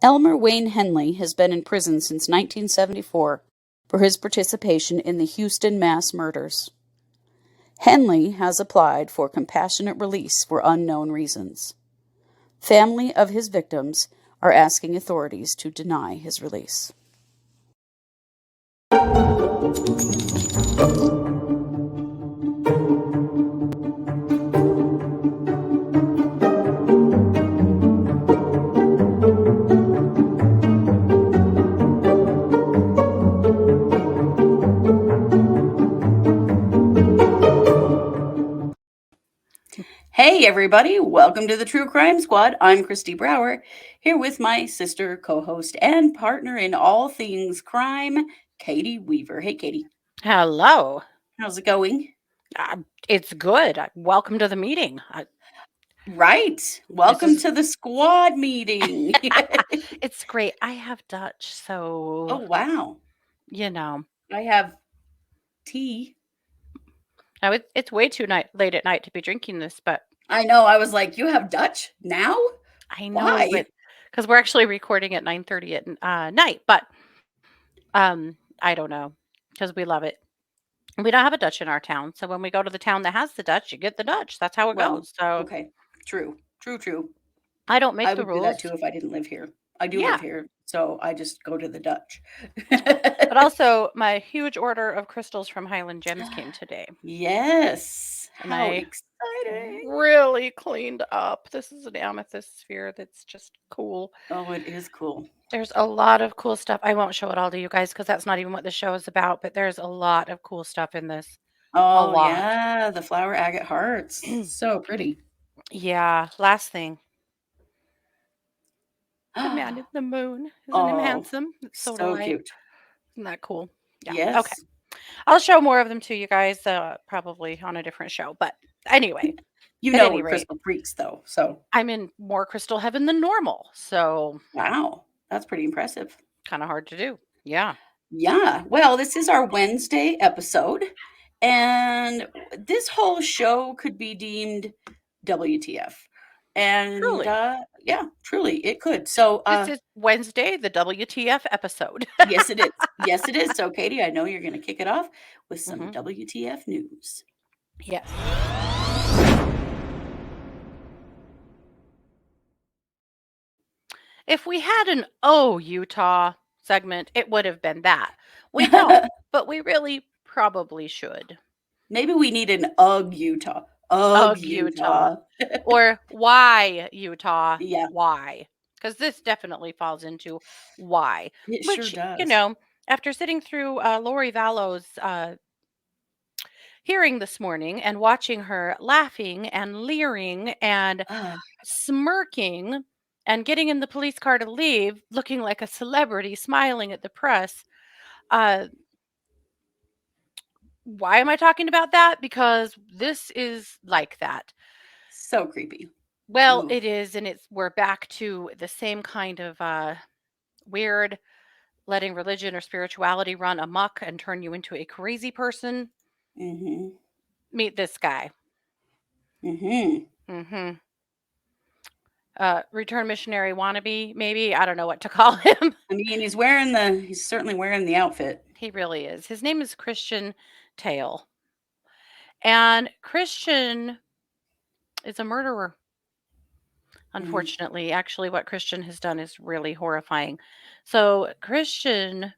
Elmer Wayne Henley has been in prison since 1974 for his participation in the Houston mass murders. Henley has applied for compassionate release for unknown reasons. Family of his victims are asking authorities to deny his release. Hey everybody, welcome to the True Crime Squad. I'm Kristi Brower, here with my sister, co-host, and partner in all things crime, Katie Weaver. Hey Katie. Hello. How's it going? It's good. Welcome to the meeting. Right. Welcome to the squad meeting. It's great. I have Dutch, so... Oh, wow. You know. I have tea. Now, it's way too late at night to be drinking this, but... I know. I was like, you have Dutch now? I know, Why? but... Because we're actually recording at 9:30 at night, but... I don't know. Because we love it. We don't have a Dutch in our town, so when we go to the town that has the Dutch, you get the Dutch. That's how it goes. So okay, true. I don't make I the would rules. do that too if I didn't live here. I do live here, so I just go to the Dutch. But also, my huge order of crystals from Highland Gems came today. Yes, and how I exciting! Really cleaned up. This is an amethyst sphere that's just cool. Oh, it is cool. There's a lot of cool stuff. I won't show it all to you guys because that's not even what the show is about, but there's a lot of cool stuff in this. Oh, a lot. Yeah, the flower agate hearts. So pretty. Yeah, last thing. The man in the moon. Isn't him handsome? It's so cute. Isn't that cool? Yeah. Yes. Okay. I'll show more of them to you guys probably on a different show. But anyway. You know we're crystal freaks, though, so. I'm in more crystal heaven than normal, so. Wow, that's pretty impressive. Kind of hard to do. Yeah. Yeah. Well, this is our Wednesday episode, and this whole show could be deemed WTF. And truly. Yeah, truly, it could. So this is Wednesday, the WTF episode. Yes, it is. Yes, it is. So, Katie, I know you're going to kick it off with some WTF news. Yes. If we had an Oh, Utah segment, it would have been that. We don't, but we really probably should. Maybe we need an Ugh, Utah. Ugh, Utah. Or Why, Utah? Yeah. Why? Because this definitely falls into why. It sure does. You know, after sitting through Lori Vallow's hearing this morning and watching her laughing and leering and smirking and getting in the police car to leave, looking like a celebrity, smiling at the press. Why am I talking about that? Because this is like that. So creepy. Well, it is, and we're back to the same kind of weird, letting religion or spirituality run amok and turn you into a crazy person. Mm-hmm. Meet this guy. Mm-hmm. Mm-hmm. Return missionary wannabe, maybe. I don't know what to call him. I mean, he's certainly wearing the outfit. He really is. His name is Christian Taele. And Christian is a murderer. Unfortunately, actually, what Christian has done is really horrifying. So Christian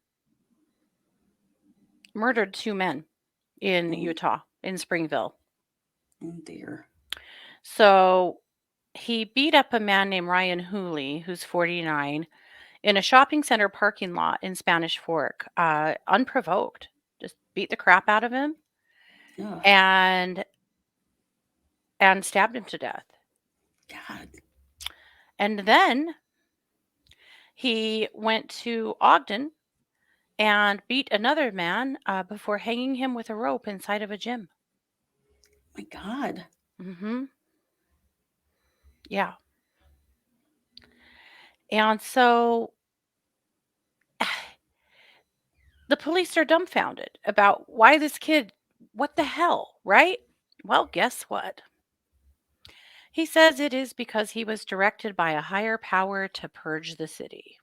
murdered 2 men in Utah, in Springville. Oh, dear. So he beat up a man named Ryan Hooley, who's 49, in a shopping center parking lot in Spanish Fork, unprovoked. Just beat the crap out of him. Ugh. And stabbed him to death. God. And then he went to Ogden and beat another man before hanging him with a rope inside of a gym. My God. Mm-hmm. Yeah. And so the police are dumbfounded about why this kid, what the hell, right? Well, guess what? He says it is because he was directed by a higher power to purge the city.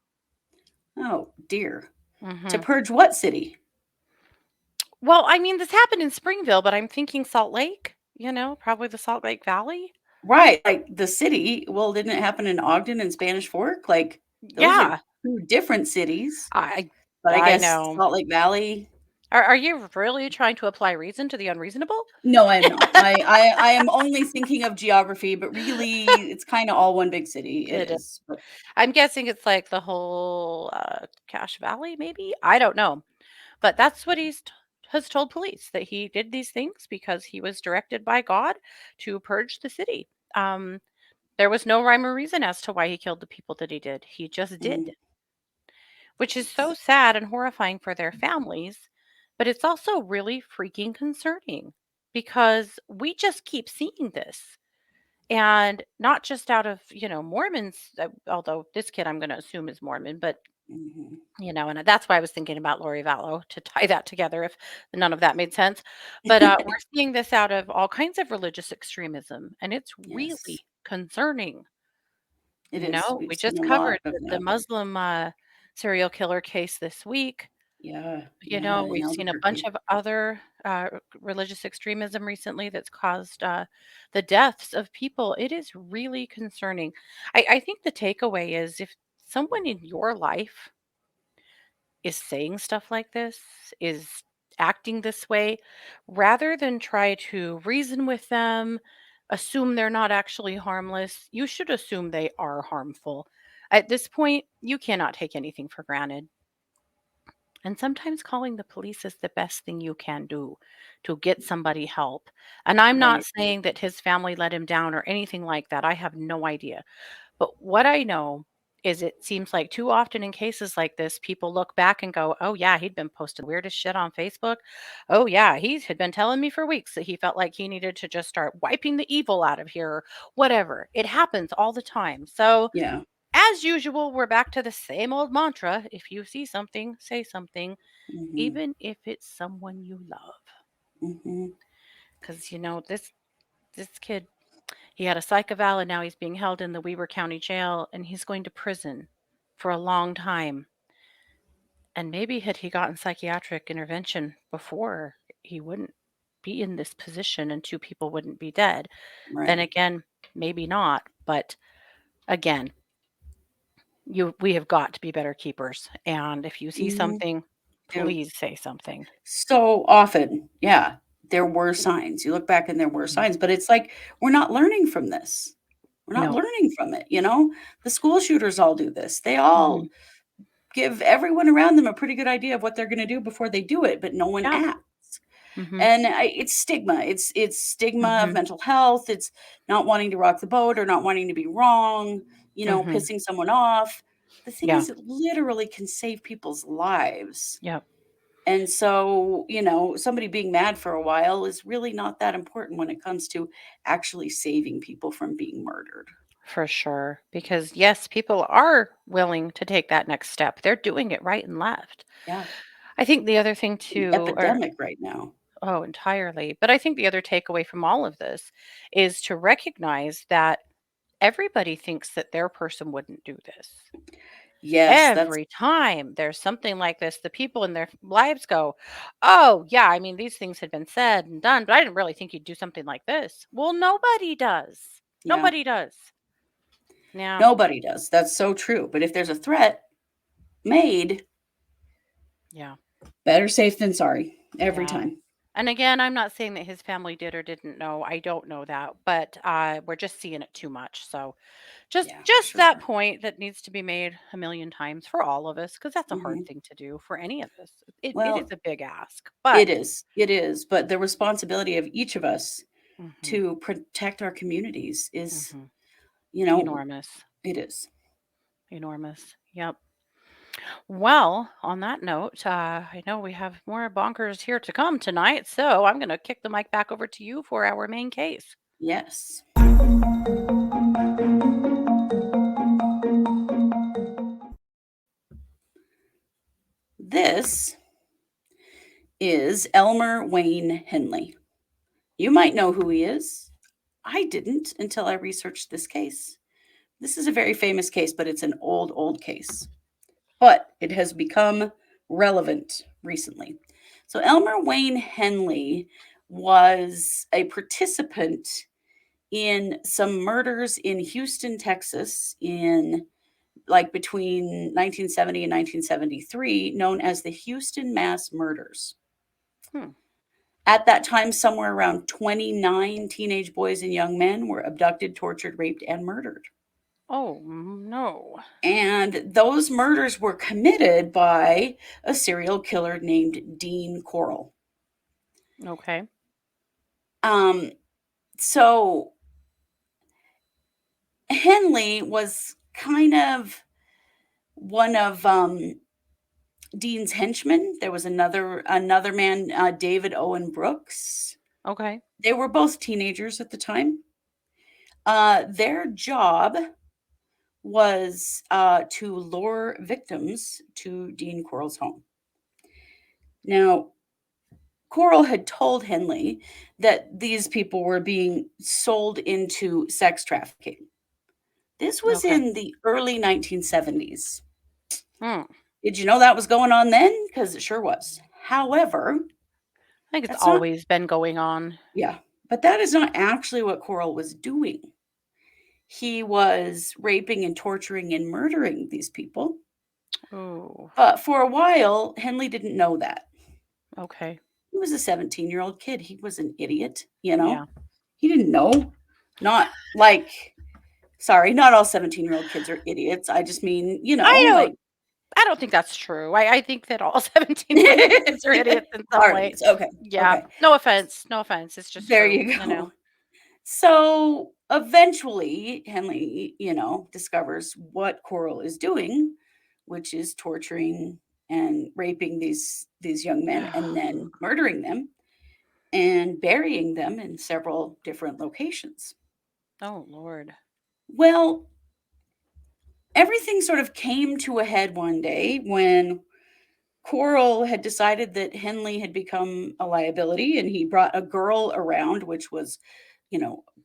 Oh, dear. To Hmm. purge what city? Well, I mean, this happened in Springville, but I'm thinking Salt Lake, probably the Salt Lake Valley. Right, like the city. Well, didn't it happen in Ogden and Spanish Fork? Like, those are Yeah, 2 different cities, I but I I guess know. Salt Lake Valley. Are you really trying to apply reason to the unreasonable? No, I am not. I am only thinking of geography, but really, it's kinda all one big city. It It is. is, but I'm guessing it's like the whole Cache Valley, maybe. I don't know, but that's what has told police that he did these things because he was directed by God to purge the city. Um, there was no rhyme or reason as to why he killed the people that he did. He just did, mm, which is so sad and horrifying for their families, but it's also really freaking concerning because we just keep seeing this. And not just out of, Mormons, although this kid I'm going to assume is Mormon, but, mhm. and that's why I was thinking about Lori Vallow to tie that together if none of that made sense. But we're seeing this out of all kinds of religious extremism, and it's Yes, really concerning. it is. We We've seen just a lot covered of the that. Muslim serial killer case this week. Yeah, yeah, in We've seen a bunch Albuquerque. of other religious extremism recently that's caused the deaths of people. It is really concerning. I think the takeaway is if someone in your life is saying stuff like this, is acting this way, rather than try to reason with them, assume they're not actually harmless, you should assume they are harmful. At this point, you cannot take anything for granted. And sometimes calling the police is the best thing you can do to get somebody help. And I'm not Right. saying that his family let him down or anything like that. I have no idea. But what I know is it seems like too often in cases like this, people look back and go, oh, yeah, he'd been posting the weirdest shit on Facebook. Oh, yeah, he had been telling me for weeks that he felt like he needed to just start wiping the evil out of here, or whatever. It happens all the time. So, Yeah. as usual, we're back to the same old mantra. If you see something, say something Mhm, even if it's someone you love. mhm. Because this kid, he had a psych eval and now he's being held in the Weber County Jail and he's going to prison for a long time. And maybe had he gotten psychiatric intervention before, he wouldn't be in this position and 2 people wouldn't be dead. Then Right. again, maybe not. But again, we have got to be better keepers. And if you see Mhm. something, Do. please say something. So often, yeah, there were signs. You look back and there were Mhm. signs, but it's like, we're not learning from this. We're not No. learning from it, you know? The school shooters all do this. They all Hmm. give everyone around them a pretty good idea of what they're gonna do before they do it, but no one Yeah. acts. Hmm. And it's stigma. It's stigma of Hmm. mental health. It's not wanting to rock the boat or not wanting to be wrong, Mhm. pissing someone off. The thing Yeah. is, it literally can save people's lives. Yep. And so, somebody being mad for a while is really not that important when it comes to actually saving people from being murdered. For sure. Because yes, people are willing to take that next step. They're doing it right and left. Yeah, I think the other thing an too, or epidemic right now. oh, entirely. But I think the other takeaway from all of this is to recognize that everybody thinks that their person wouldn't do this. Yes, that's Every time there's something like this, the people in their lives go, oh, yeah, I mean, these things had been said and done, but I didn't really think you'd do something like this. Well, nobody does. yeah, Nobody does. Yeah. nobody does. That's so true. But if there's a threat made, Yeah. better safe than sorry every Yeah. time. And again, I'm not saying that his family did or didn't know. I don't know that, but we're just seeing it too much. So just Yeah, for just sure. that point that needs to be made a million times for all of us, because that's a hard Mhm. thing to do for any of us. It is Well, a big ask, but it is. It is. But the responsibility of each of us hmm to protect our communities is, hmm you know, enormous, it is. enormous. Yep. Well, on that note, I know we have more bonkers here to come tonight, so I'm going to kick the mic back over to you for our main case. Yes. This is Elmer Wayne Henley. You might know who he is. I didn't until I researched this case. This is a very famous case, but it's an old case. But it has become relevant recently. So Elmer Wayne Henley was a participant in some murders in Houston, Texas in like between 1970 and 1973, known as the Houston Mass Murders. Hmm. At that time, somewhere around 29 teenage boys and young men were abducted, tortured, raped, and murdered. Oh, no. And those murders were committed by a serial killer named Dean Corll. Okay. Um, so Henley was kind of one of Dean's henchmen. There was another man, David Owen Brooks. Okay. They were both teenagers at the time. Their job was to lure victims to Dean Corll's home. Now, Corll had told Henley that these people were being sold into sex trafficking. This was Okay. in the early 1970s. Hmm. Did you know that was going on then? Because it sure was. However, I think it's that's not, always been going on. yeah, but that is not actually what Corll was doing. He was raping and torturing and murdering these people. Oh, But for a while, Henley didn't know that. okay. He was a 17-year-old kid. He was an idiot, you know? Yeah. He didn't know. Not like, sorry, not all 17-year-old kids are idiots. I just mean, I like, don't I don't think that's true. I think that all 17-year-old kids are idiots in some are way. idiots. Okay. Yeah. Okay. No offense. No offense. It's just There true, you you know. go. So eventually, Henley, discovers what Corll is doing, which is torturing and raping these young men and then murdering them and burying them in several different locations. Oh, Lord. Well, everything sort of came to a head one day when Corll had decided that Henley had become a liability and he brought a girl around, which was,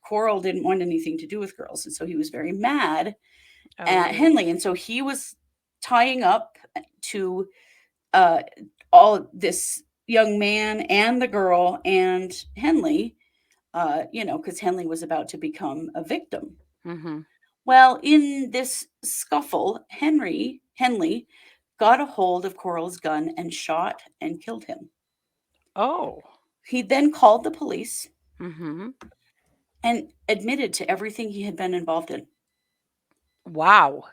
Corll didn't want anything to do with girls. And so he was very mad at Oh. Henley. And so he was tying up to uh, all this young man and the Mhm. girl and Henley, because Henley was about to become a victim. Mhm. Well, in this scuffle, Henley got a hold of Corll's gun and shot and killed him. Oh. He then called the police Mhm. and admitted to everything he had been involved in. Wow.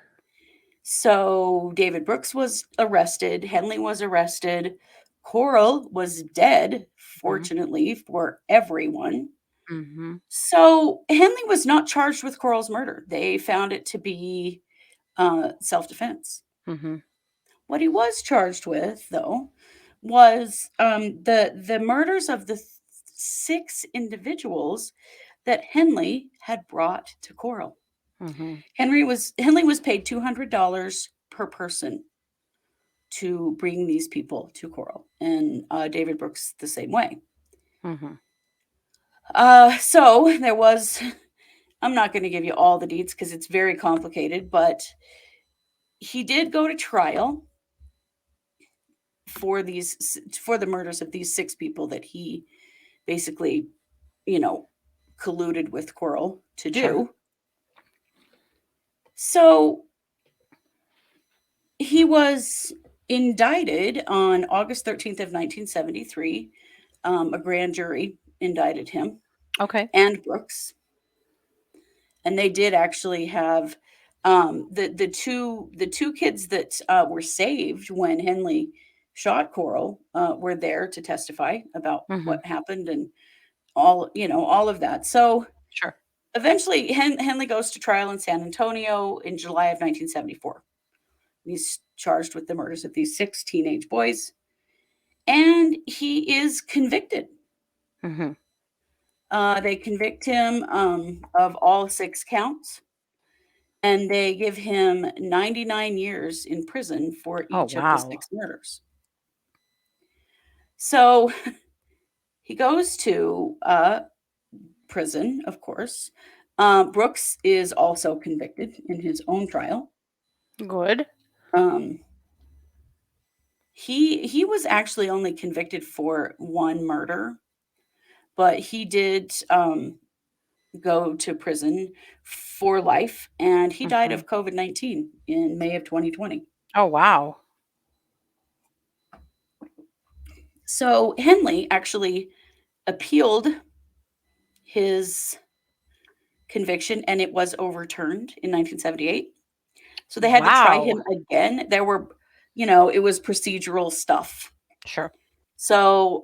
So David Brooks was arrested, Henley was arrested, Corll was dead, Mhm. fortunately for everyone. Mhm. So Henley was not charged with Corll's murder. They found it to be self defense. Mhm. What he was charged with, though, was the murders of the 6 individuals that Henley had brought to Corll. Mhm. Henley was paid $200 per person to bring these people to Corll, and David Brooks the same way. Mhm. So there was. I'm not going to give you all the deets because it's very complicated, but he did go to trial for the murders of these 6 people that he basically, you know, colluded with Corll to Sure. do. So he was indicted on August 13th of 1973. A grand jury indicted him Okay. and Brooks, and they did actually have the two kids that were saved when Henley shot Corll were there to testify about Mhm. what happened and all of that. So Sure. eventually, Henley goes to trial in San Antonio in July of 1974. He's charged with the murders of these 6 teenage boys, and he is convicted. Mhm. They convict him of all 6 counts, and they give him 99 years in prison for Oh, each of the wow. 6 murders. So he goes to prison, of course. Brooks is also convicted in his own trial. Good. Um, he was actually only convicted for one murder, but he did go to prison for life, and he died Mhm. of COVID-19 in May of 2020. Oh, wow. So Henley actually appealed his conviction, and it was overturned in 1978. So they had to try Wow. him again. There were, it was procedural stuff. Sure. So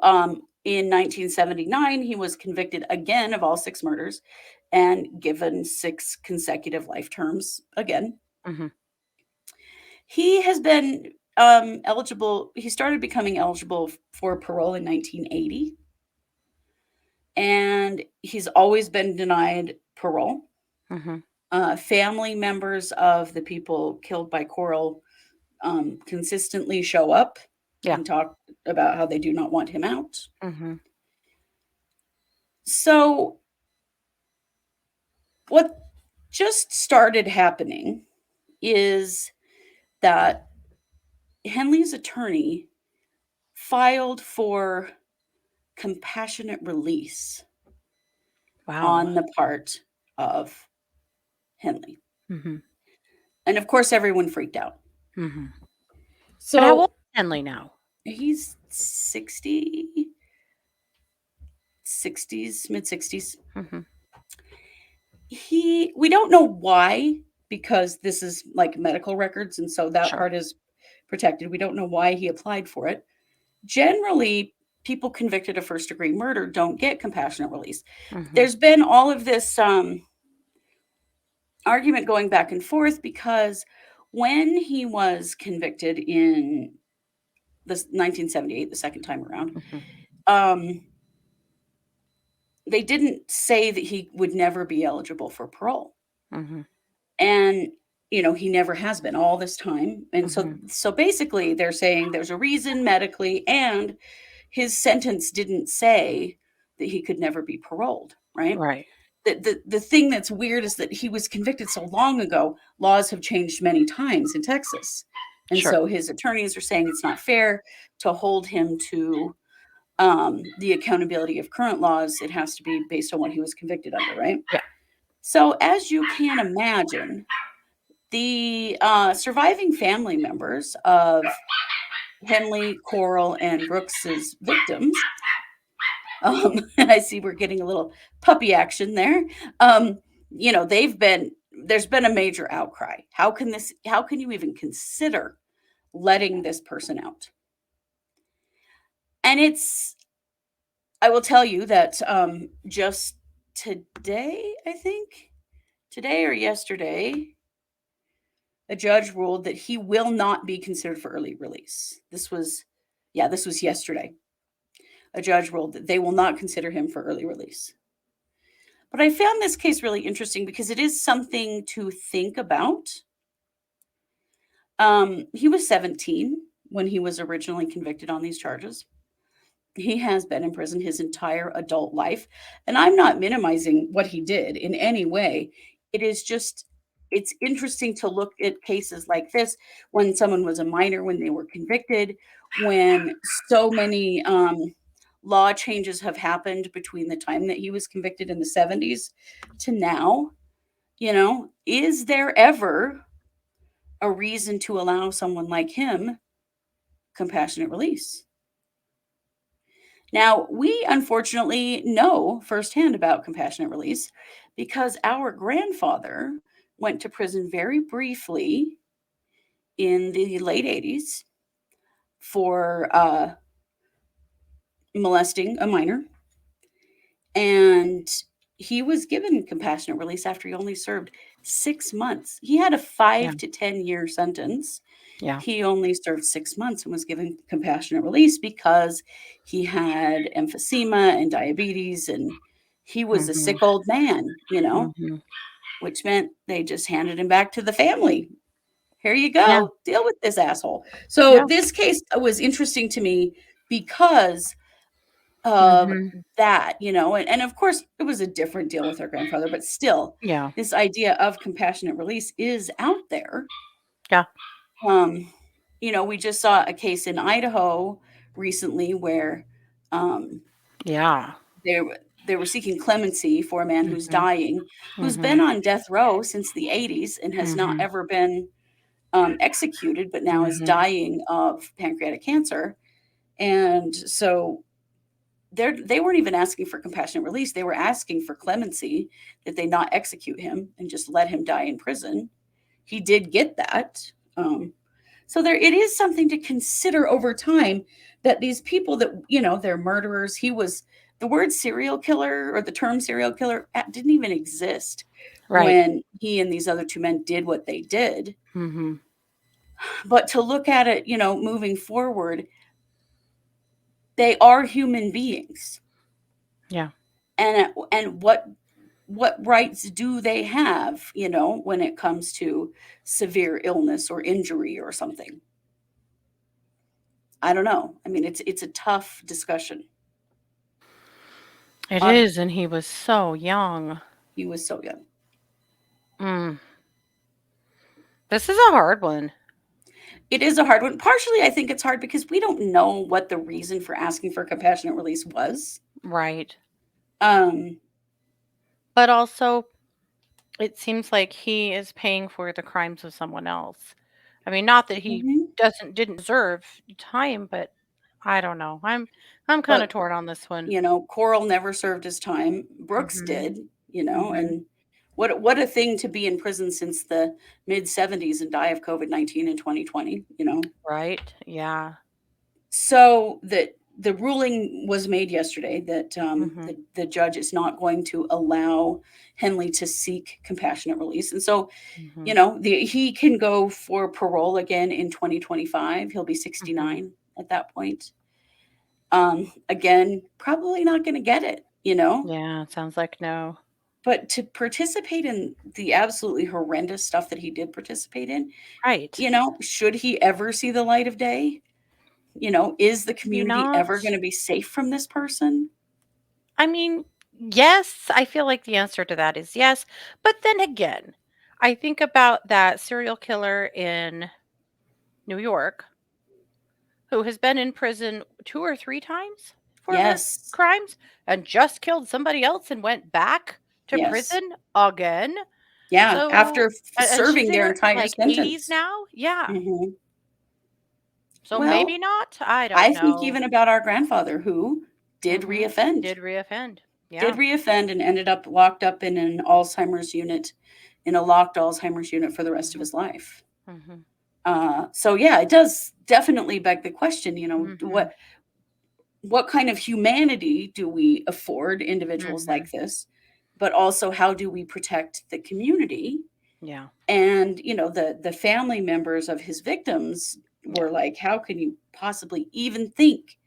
in 1979, he was convicted again of all 6 murders and given 6 consecutive life terms again. Mhm. He has been eligible, he started becoming eligible for parole in 1980. And he's always been denied parole. Mhm. Family members of the people killed by Coral consistently show up Yeah. and talk about how they do not want him out. Mhm. So, what just started happening is that Henley's attorney filed for compassionate release Wow. on the part of Henley. Mhm. And of course, everyone freaked out. Mhm. But how old So, is Henley now? he's 60, 60s, mid 60s. Mhm. We don't know why, because this is like medical records, and so that Sure. part is protected. We don't know why he applied for it. Generally, people convicted of first degree murder don't get compassionate release. Mhm. There's been all of this argument going back and forth because when he was convicted in the 1978, the second time around, Mhm. um, they didn't say that he would never be eligible for parole. Mhm. And he never has been all this time. And Mhm. so basically they're saying there's a reason medically, and his sentence didn't say that he could never be paroled, right? Right. The thing that's weird is that he was convicted so long ago. Laws have changed many times in Texas. And Sure. so his attorneys are saying it's not fair to hold him to the accountability of current laws. It has to be based on what he was convicted under, right? Yeah. So, as you can imagine, the surviving family members of Henley, Coral, and Brooks's victims, I see we're getting a little puppy action there. There's been a major outcry. How can you even consider letting this person out? And I will tell you that just today, I think, today or yesterday, a judge ruled that he will not be considered for early release. This was yesterday. A judge ruled that they will not consider him for early release. But I found this case really interesting because it is something to think about. He was 17 when he was originally convicted on these charges. He has been in prison his entire adult life. And I'm not minimizing what he did in any way. It is just, it's interesting to look at cases like this when someone was a minor, when they were convicted, when so many law changes have happened between the time that he was convicted in the 70s to now. Is there ever a reason to allow someone like him compassionate release? Now, we unfortunately know firsthand about compassionate release because our grandfather went to prison very briefly in the late 80s for molesting a minor. And he was given compassionate release after he only served 6 months. He had a Yeah. 5 to 10 year sentence. Yeah. He only served 6 months and was given compassionate release because he had emphysema and diabetes, and he was a Mhm. sick old man, Mhm. which meant they just handed him back to the family. Here you Yeah. go, deal with this asshole. So Yeah. this case was interesting to me because of Mhm. that, and of course it was a different deal with our grandfather, but still, Yeah. this idea of compassionate release is out there. Yeah. Um, we just saw a case in Idaho recently where um, Yeah. they were seeking clemency for a man who's Mhm. dying, who's been Mhm. on death row since the 80s and has not Mhm. ever been executed, but now is Mhm. dying of pancreatic cancer. And so they weren't even asking for compassionate release. They were asking for clemency, that they not execute him and just let him die in prison. He did get that. So there, it is something to consider over time, that these people that, they're murderers. The word serial killer, or the term serial killer, didn't even exist Right. when he and these other two men did what they did. Mhm. But to look at it, moving forward, they are human beings. Yeah. And what rights do they have, when it comes to severe illness or injury or something? I don't know. I mean, it's a tough discussion. It Ob- is, and he was so young. he was so young. Mm. This is a hard one. It is a hard one. Partially, I think it's hard because we don't know what the reason for asking for compassionate release was. Right. Um, But also, it seems like he is paying for the crimes of someone else. I mean, not that he mhm. didn't deserve time, but I don't know. I'm kind of But torn on this one. Coral never served his time. Brooks Mhm. did, Mhm. and what a thing to be in prison since the mid '70s and die of COVID-19 in 2020. Right? Yeah. So the ruling was made yesterday that Mhm. the judge is not going to allow Henley to seek compassionate release, and so Mhm. he can go for parole again in 2025. He'll be Mhm. 69 at that point. Again, probably not going to get it. Yeah, it sounds like no. But to participate in the absolutely horrendous stuff that he did participate in, Right. should he ever see the light of day? Is the Maybe community ever not. going to be safe from this person? I mean, yes, I feel like the answer to that is yes. But then again, I think about that serial killer in New York who has been in prison 2 or 3 times for his Yes. crimes and just killed somebody else and went back to Yes. prison again. Yeah, So after and she's serving in their her, entire like, 80s sentence. now? Yeah. Mhm. So maybe Well, not? I don't I think know. even about our grandfather who did Mhm. reoffend. Did reoffend. Did Yeah. reoffend and ended up locked up in an Alzheimer's unit, in a locked Alzheimer's unit for the rest of Mhm. his life. Mhm. So yeah, it does definitely beg the question, Mhm. what kind of humanity do we afford individuals Mhm. like this? But also, how do we protect the community? Yeah. And the family members of his victims Yeah. were like, how can you possibly even think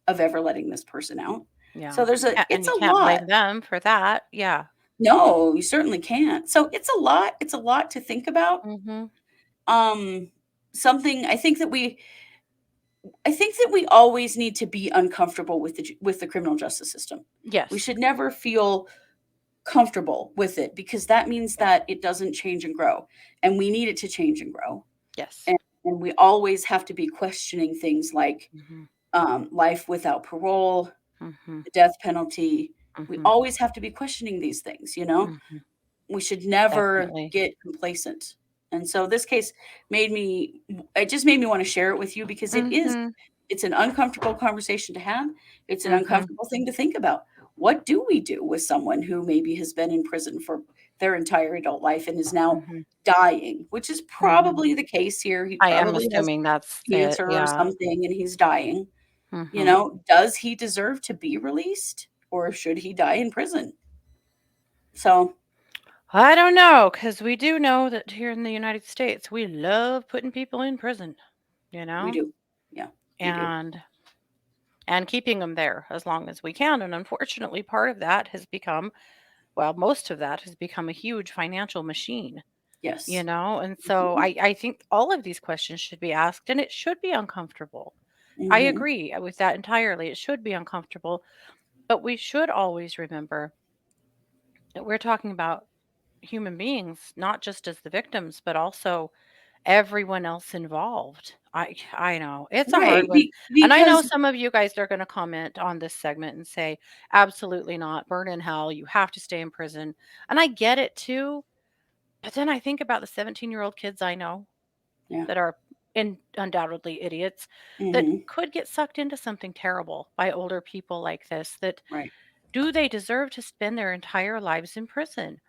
of ever letting this person out? Yeah. So And it's you a can't lot. blame them for that. Yeah. No, you certainly can't. So it's a lot to think about. Mhm. um Something I think that we always need to be uncomfortable with the criminal justice system. We Yes. should never feel comfortable with it, because that means that it doesn't change and grow, and we need it to change and grow. Yes. And we always have to be questioning things like Mhm. life without parole, Mhm. the death penalty. We Mhm. always have to be questioning these things. Mhm. We should never Definitely. get complacent. And so this case it just made me want to share it with you, because Mhm. it's an uncomfortable conversation to have. It's an Mhm. uncomfortable thing to think about. What do we do with someone who maybe has been in prison for their entire adult life and is now Mhm. dying, which is Mhm. probably the case here. He I am probably has assuming that's it. cancer or Yeah. something and he's dying. Mhm. Does he deserve to be released, or should he die in prison? So I don't know, because we do know that here in the United States, we love putting people in prison, you we know, do. Yeah, we do. and keeping them there as long as we can. And unfortunately, part of that has become, well, most of that has become a huge financial machine, Yes. and so Mhm. I think all of these questions should be asked, and it should be uncomfortable. I Mm-hmm. agree with that entirely. It should be uncomfortable, but we should always remember that we're talking about human beings, not just as the victims, but also everyone else involved. I know. It's a hard Right. one. And I know Because, some of you guys are going to comment on this segment and say, absolutely not. Burn in hell. You have to stay in prison. And I get it too. But then I think about the 17-year-old kids I know yeah. that are undoubtedly idiots that Mm-hmm. could get sucked into something terrible by older people like this. That Right. do they deserve to spend their entire lives in prison?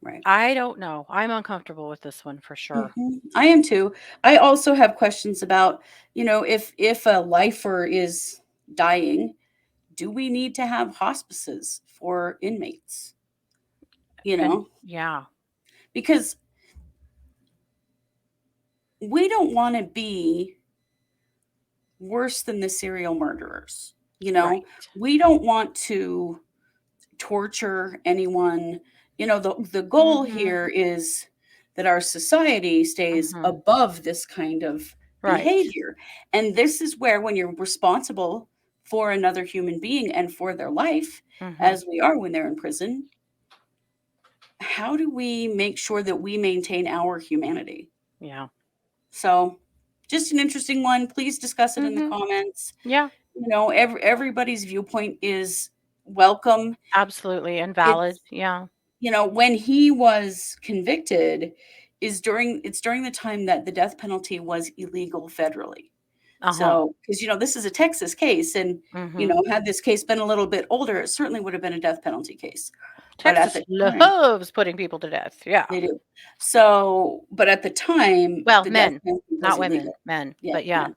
Right. I don't know. I'm uncomfortable with this one for sure. I am too. I also have questions about, if a lifer is dying, do we need to have hospices for inmates? You And know, yeah, because we don't want to be worse than the serial murderers. right. We don't want to torture anyone. The goal Mhm. here is that our society stays Mhm. above this kind of Right. behavior. And this is where, when you're responsible for another human being and for their life, Mhm. as we are when they're in prison, how do we make sure that we maintain our humanity? Yeah. So, just an interesting one. Please discuss it in the Mhm. comments. Yeah. Everybody's viewpoint is welcome. Absolutely and valid. It's Yeah. when he was convicted, it's during the time that the death penalty was illegal federally. Uh-huh. So, because this is a Texas case, and Mhm. had this case been a little bit older, it certainly would have been a death penalty case. But at Texas the time, loves putting people to death. Yeah. they do. So, but at the time, Well, the death men, penalty was not women, illegal. men. Yeah, But yeah. man.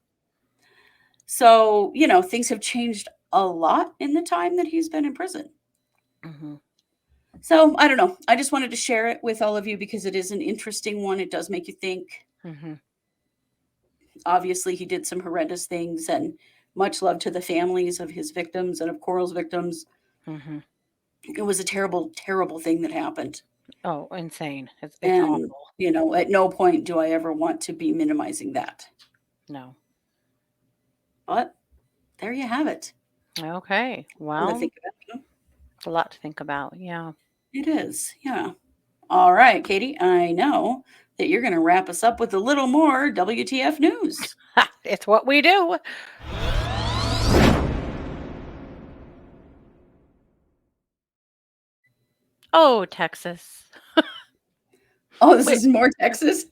So, things have changed a lot in the time that he's been in prison. Mhm. So, I don't know. I just wanted to share it with all of you because it is an interesting one. It does make you think. Mhm. Obviously, he did some horrendous things, and much love to the families of his victims and of Coral's victims. Mhm. It was a terrible, terrible thing that happened. Oh, insane. It's And, awful. at no point do I ever want to be minimizing that. No. But there you have it. Okay. Something to Well, think about. it's a lot to think about. Yeah. It is. Yeah. All right, Katie, I know that you're going to wrap us up with a little more WTF news. It's what we do. Oh, Texas. Oh, this Wait. is more Texas?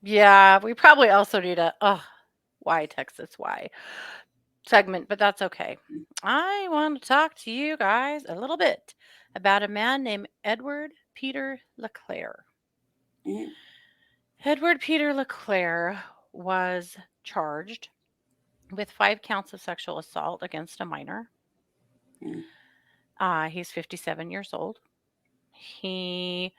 Yeah, we probably also need a why Texas? Why? Segment, but that's okay. I want to talk to you guys a little bit about a man named Edward Peter LeClair. Mm, Edward Peter LeClair was charged with 5 counts of sexual assault against a minor. mm, He's 57 years old. He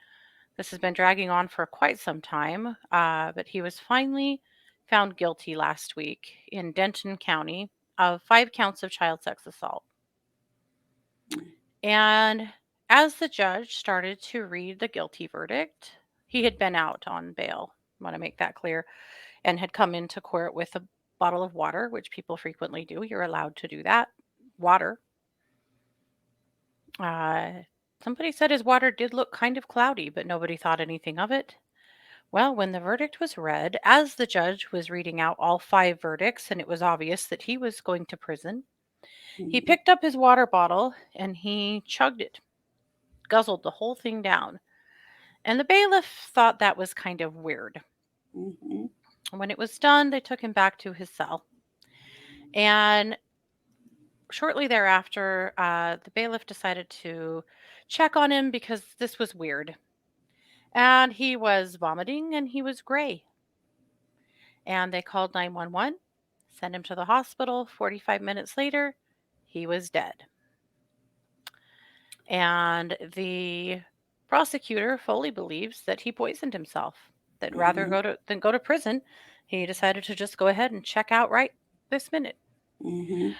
This has been dragging on for quite some time, but he was finally found guilty last week in Denton County of 5 counts of child sex assault. mm, And as the judge started to read the guilty verdict, he had been out on bail. I want to make that clear, and had come into court with a bottle of water, which people frequently do. You're allowed to do that. Water. Uh, Somebody said his water did look kind of cloudy, but nobody thought anything of it. Well, when the verdict was read, as the judge was reading out all 5 verdicts, and it was obvious that he was going to prison, he mm, picked up his water bottle and he chugged it, guzzled the whole thing down. And the bailiff thought that was kind of weird. mhm, When it was done, they took him back to his cell. And shortly thereafter, the bailiff decided to check on him because this was weird. And he was vomiting and he was gray. And they called 911, sent him to the hospital. 45 minutes later, he was dead. And the prosecutor fully believes that he poisoned himself. That rather mhm, go to prison, he decided to just go ahead and check out right this minute. mhm,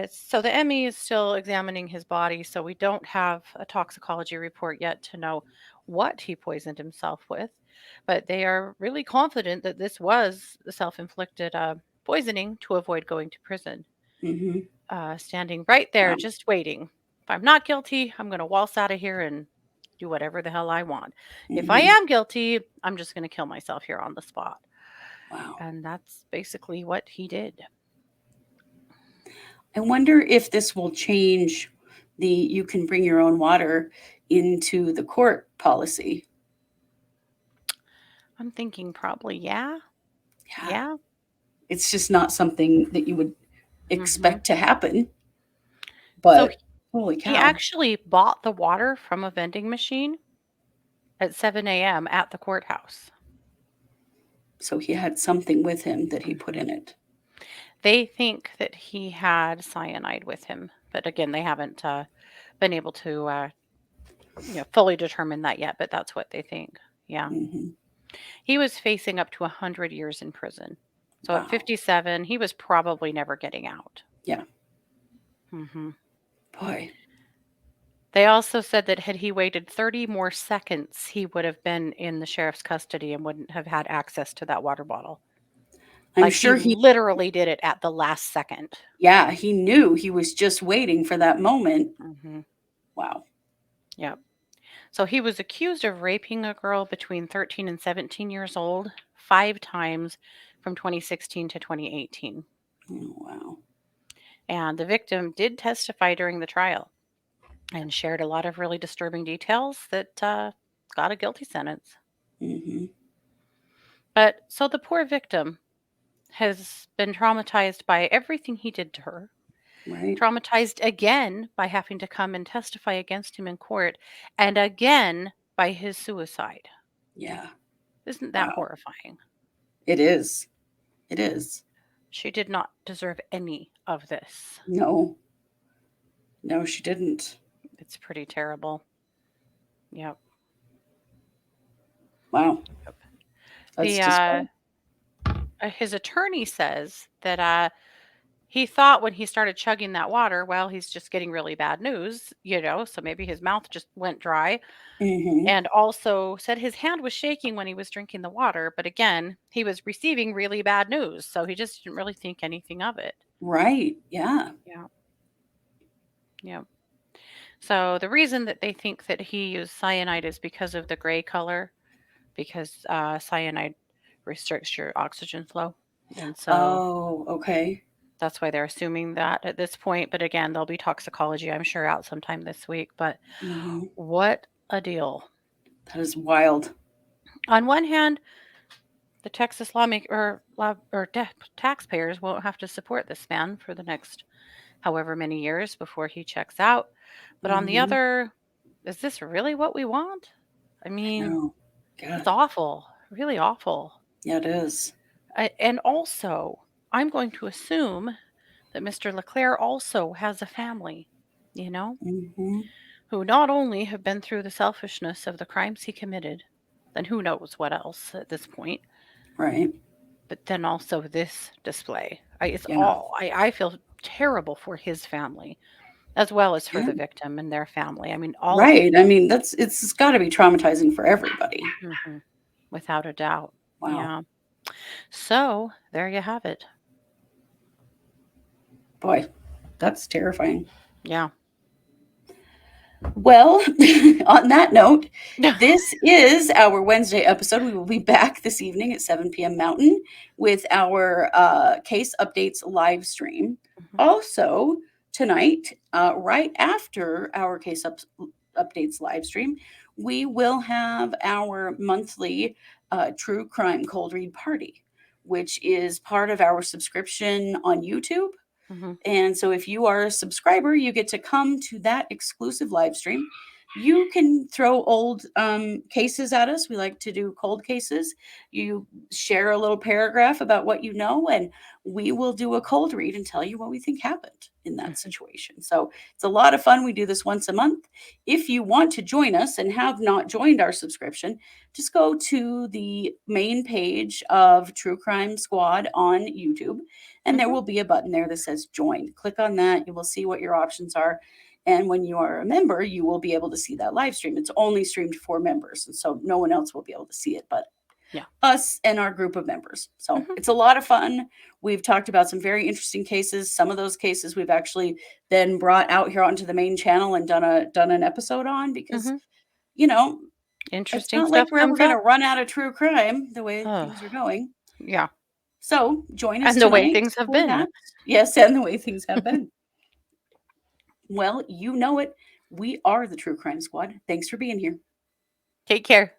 So the ME is still examining his body, so we don't have a toxicology report yet to know what he poisoned himself with. But they are really confident that this was a self-inflicted poisoning to avoid going to prison. Mm-hmm. Standing right there, Wow. just waiting. If I'm not guilty, I'm going to waltz out of here and do whatever the hell I want. If I Mm-hmm. am guilty, I'm just going to kill myself here on the spot. Wow. And that's basically what he did. I wonder if this will change the you can bring your own water into the court policy. I'm thinking probably, yeah. Yeah. Yeah. It's just not something that you would Hmm. expect to happen, So but holy he cow. actually bought the water from a vending machine at 7 a.m. at the courthouse. So he had something with him that he put Hmm. in it. They think that he had cyanide with him, but again, they haven't been able to fully determine that yet. But that's what they think. Yeah, Hmm. he was facing up to 100 years in prison. So at Wow. 57, he was probably never getting out. Yeah. Hmm. Boy. They also said that had he waited 30 more seconds, he would have been in the sheriff's custody and wouldn't have had access to that water bottle. I'm Like he sure he, literally did it at the last second. yeah, he knew he was just waiting for that moment. Hmm. Wow. Yep. So he was accused of raping a girl between 13 and 17 years old 5 times from 2016 to 2018. Oh, wow. And the victim did testify during the trial and shared a lot of really disturbing details that got a guilty sentence. Hmm. But so the poor victim has been traumatized by everything he did to her, Right. traumatized again by having to come and testify against him in court, and again by his suicide. Yeah. Isn't that Wow. horrifying? It is. It is. She did not deserve any of this. No. No, she didn't. It's pretty terrible. Yep. Wow. Yep. That's The just wild. his attorney says that he thought when he started chugging that water, well, he's just getting really bad news, so maybe his mouth just went dry. Hmm. And also said his hand was shaking when he was drinking the water, but again, he was receiving really bad news, so he just didn't really think anything of it. Right. Yeah. Yeah. Yeah. So the reason that they think that he used cyanide is because of the gray color, because cyanide restricts your oxygen flow. And so Oh, okay. that's why they're assuming that at this point. But again, there'll be toxicology, I'm sure, out sometime this week. But Hmm. what a deal. That is wild. On one hand, the Texas lawmaker taxpayers won't have to support this man for the next however many years before he checks out. But on the Hmm. other, is this really what we want? I I mean, know. it's God. awful, really awful. Yeah, it is. And also, I'm going to assume that Mr. LeClair also has a family, you know, Hmm. who not only have been through the selfishness of the crimes he committed, and who knows what else at this point, Right. but then also this display. Yeah. I feel terrible for his family as well as for Yeah. the victim and their family. I mean, all of Right. it. I mean, it's got to be traumatizing for everybody. Hmm. Without a doubt. Wow. Yeah. So there you have it. Boy, that's terrifying. Yeah. Well, on that note, this is our Wednesday episode. We will be back this evening at 7 p.m. Mountain with our case updates live stream. Mhm. Also, tonight, right after our updates live stream, we will have our monthly true crime cold read party, which is part of our subscription on YouTube. Mhm. And so if you are a subscriber, you get to come to that exclusive live stream. You can throw old cases at us. We like to do cold cases. You share a little paragraph about what you know, and we will do a cold read and tell you what we think happened in that Mhm. situation. So it's a lot of fun. We do this once a month. If you want to join us and have not joined our subscription, just go to the main page of True Crime Squad on YouTube, and there Mhm. will be a button there that says join. Click on that. You will see what your options are. And when you are a member, you will be able to see that live stream. It's only streamed for members. And so no one else will be able to see it. But Yeah. us and our group of members. So it's a lot of fun. We've talked about some very interesting cases. Some of those cases we've actually then brought out here onto the main channel and done an episode on because, it's Interesting not stuff like we're ever comes going to up. run out of true crime the way Oh, things are going. yeah. So join us And the way tonight things have for been. that. Yes, and the way things have been. Well, you know it. We are the True Crime Squad. Thanks for being here. Take care.